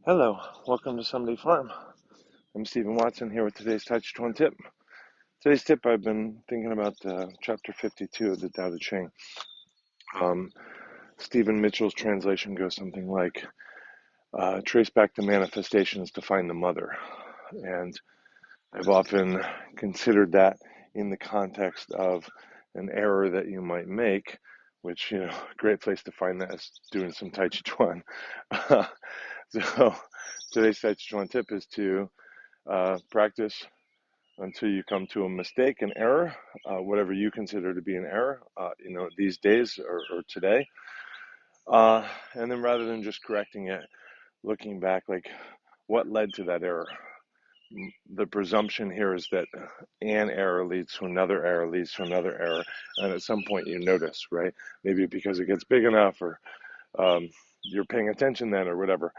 Hello, welcome to Someday Farm. I'm Stephen Watson here with today's Tàijíquán Tip. Today's tip, I've been thinking about chapter 52 of the Tao Te Ching. Stephen Mitchell's translation goes something like, trace back the manifestations to find the mother. And I've often considered that in the context of an error that you might make, which, a great place to find that is doing some Tai Chi Chuan. So today's Tàijíquán Tip is to practice until you come to a mistake, an error, whatever you consider to be an error, these days or today. And then rather than just correcting it, looking back, like what led to that error? The presumption here is that an error leads to another error, leads to another error. And at some point you notice, right? Maybe because it gets big enough or you're paying attention then or whatever.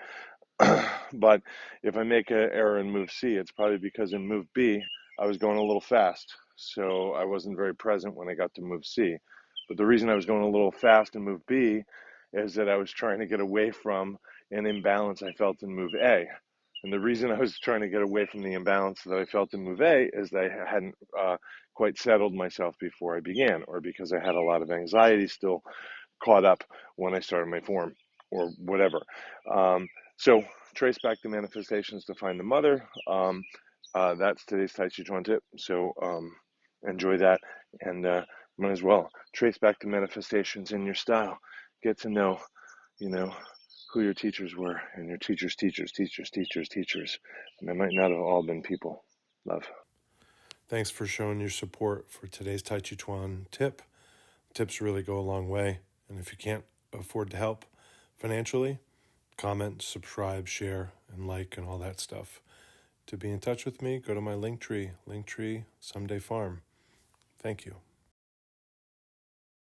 But if I make an error in move C, it's probably because in move B, I was going a little fast. So I wasn't very present when I got to move C. But the reason I was going a little fast in move B is that I was trying to get away from an imbalance I felt in move A. And the reason I was trying to get away from the imbalance that I felt in move A is that I hadn't quite settled myself before I began, or because I had a lot of anxiety still caught up when I started my form, or whatever. So trace back the manifestations to find the mother. That's today's Tàijíquán Tip. So enjoy that, and might as well trace back the manifestations in your style. Get to know, who your teachers were, and your teachers' teachers. And they might not have all been people. Love. Thanks for showing your support for today's Tàijíquán Tip. Tips really go a long way, and if you can't afford to help financially, comment, subscribe, share, and like, and all that stuff. To be in touch with me, go to my Linktree, Someday Farm. Thank you.